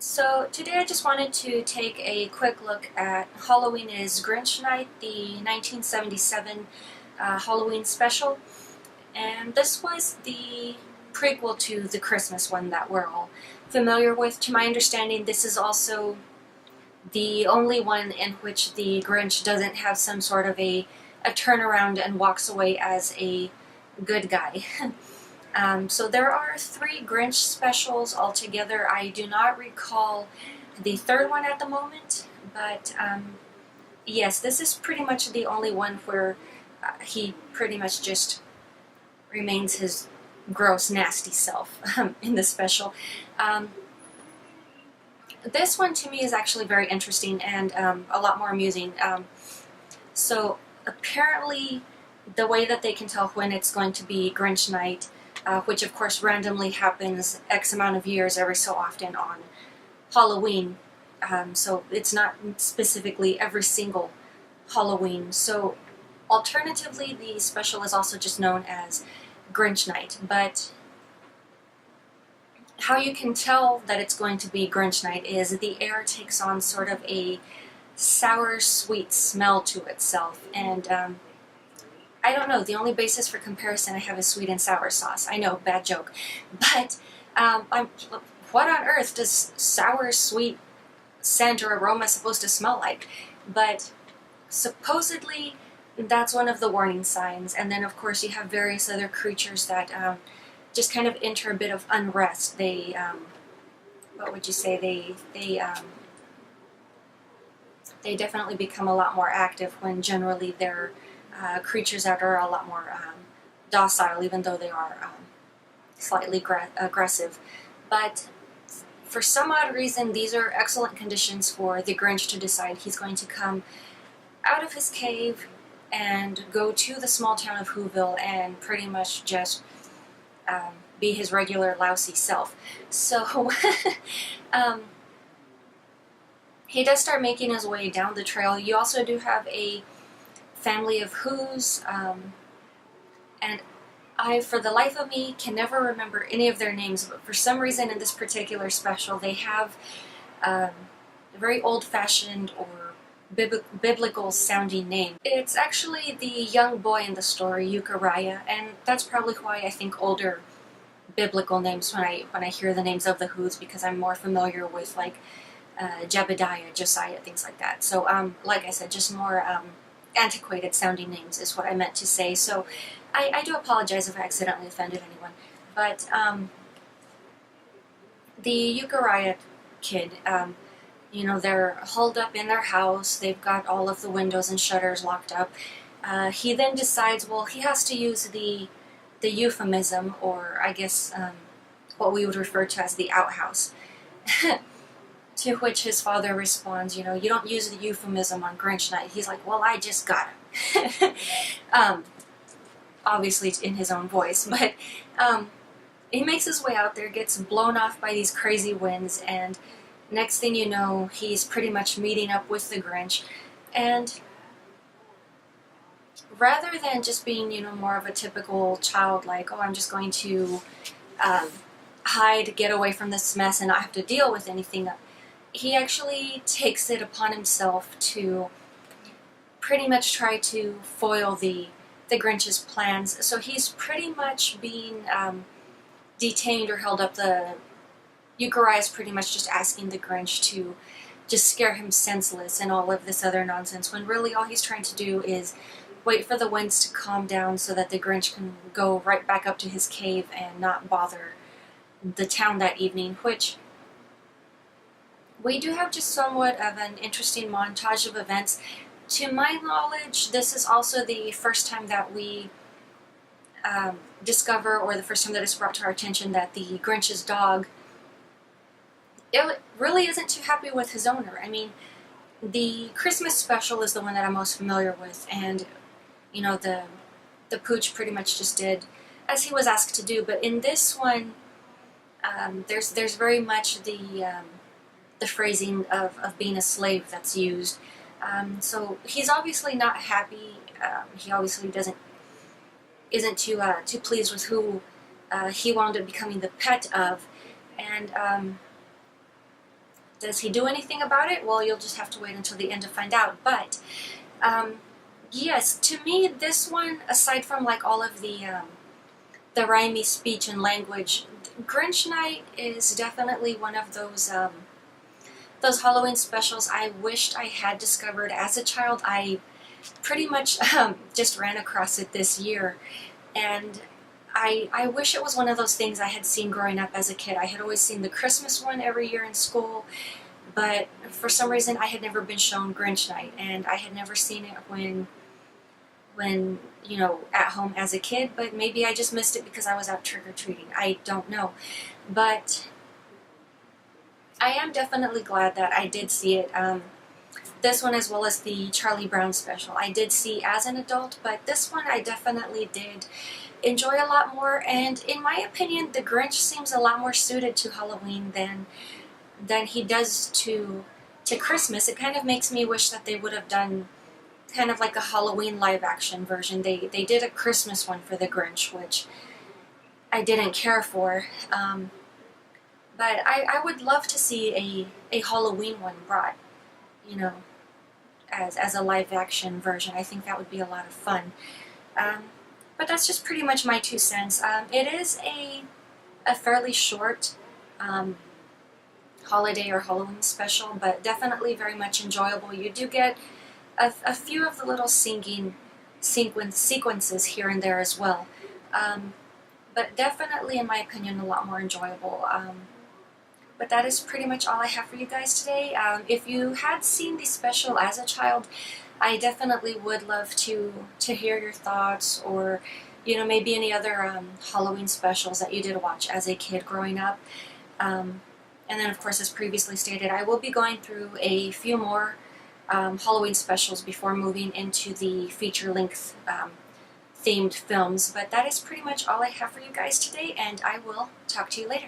So today I just wanted to take a quick look at Halloween is Grinch Night, the 1977 Halloween special. And this was the prequel to the Christmas one that we're all familiar with. To my understanding, this is also the only one in which the Grinch doesn't have some sort of a turnaround and walks away as a good guy. So there are 3 Grinch specials altogether. I do not recall the third one at the moment, but yes, this is pretty much the only one where he pretty much just remains his gross, nasty self in the special. This one to me is actually very interesting and a lot more amusing. So apparently the way that they can tell when it's going to be Grinch Night, which of course randomly happens X amount of years every so often on Halloween, so it's not specifically every single Halloween. So alternatively, the special is also just known as Grinch Night, but how you can tell that it's going to be Grinch Night is the air takes on sort of a sour, sweet smell to itself, and I don't know, the only basis for comparison I have is sweet and sour sauce. I know, bad joke. But what on earth does sour, sweet scent or aroma supposed to smell like? But supposedly that's one of the warning signs. And then of course you have various other creatures that just kind of enter a bit of unrest. They, what would you say, they definitely become a lot more active when generally they're creatures that are a lot more docile, even though they are slightly aggressive. But for some odd reason, these are excellent conditions for the Grinch to decide he's going to come out of his cave and go to the small town of Whoville and pretty much just be his regular lousy self. So he does start making his way down the trail. You also do have a family of Who's, and I, for the life of me, can never remember any of their names, but for some reason in this particular special they have a very old-fashioned or biblical sounding name. It's actually the young boy in the story, Euchariah, and that's probably why I think older biblical names when I hear the names of the Who's, because I'm more familiar with like Jebediah, Josiah, things like that. So like I said, just more antiquated sounding names is what I meant to say. So I do apologize if I accidentally offended anyone. But the Euchariah kid, you know, they're holed up in their house. They've got all of the windows and shutters locked up. He then decides, well, he has to use the euphemism, or I guess what we would refer to as the outhouse. To which his father responds, you know, you don't use the euphemism on Grinch Night. He's like, well, I just got him. Obviously in his own voice, but he makes his way out there, gets blown off by these crazy winds, and next thing you know, he's pretty much meeting up with the Grinch. And rather than just being, you know, more of a typical child, like, oh, I'm just going to hide, get away from this mess, and not have to deal with anything, he actually takes it upon himself to pretty much try to foil the Grinch's plans. So he's pretty much being detained or held up. The Euchariah is pretty much just asking the Grinch to just scare him senseless and all of this other nonsense, when really all he's trying to do is wait for the winds to calm down so that the Grinch can go right back up to his cave and not bother the town that evening, which we do have just somewhat of an interesting montage of events. To my knowledge, this is also the first time that we discover, or the first time that it's brought to our attention, that the Grinch's dog, it really isn't too happy with his owner. I mean, the Christmas special is the one that I'm most familiar with, and you know, the pooch pretty much just did as he was asked to do. But in this one, there's very much the phrasing of being a slave that's used. So he's obviously not happy. He obviously isn't too pleased with who he wound up becoming the pet of, and Does he do anything about it? Well, you'll just have to wait until the end to find out. But yes, to me, this one, aside from like all of the rhymey speech and language, Grinch Night is definitely one of those Halloween specials I wished I had discovered as a child. I pretty much just ran across it this year, and I wish it was one of those things I had seen growing up as a kid. I had always seen the Christmas one every year in school, but for some reason I had never been shown Grinch Night, and I had never seen it when you know, at home as a kid. But maybe I just missed it because I was out trick-or-treating. I don't know. But I am definitely glad that I did see it. This one, as well as the Charlie Brown special, I did see as an adult, but this one I definitely did enjoy a lot more. And in my opinion, the Grinch seems a lot more suited to Halloween than he does to Christmas. It kind of makes me wish that they would have done kind of like a Halloween live action version. They did a Christmas one for the Grinch, which I didn't care for. But I would love to see a Halloween one brought, you know, as a live action version. I think that would be a lot of fun. But that's just pretty much my 2 cents. It is a fairly short holiday or Halloween special, but definitely very much enjoyable. You do get a few of the little singing sequences here and there as well. But definitely, in my opinion, a lot more enjoyable. But that is pretty much all I have for you guys today. If you had seen the special as a child, I definitely would love to hear your thoughts, or, you know, maybe any other Halloween specials that you did watch as a kid growing up. And then, of course, as previously stated, I will be going through a few more Halloween specials before moving into the feature-length themed films. But that is pretty much all I have for you guys today, and I will talk to you later.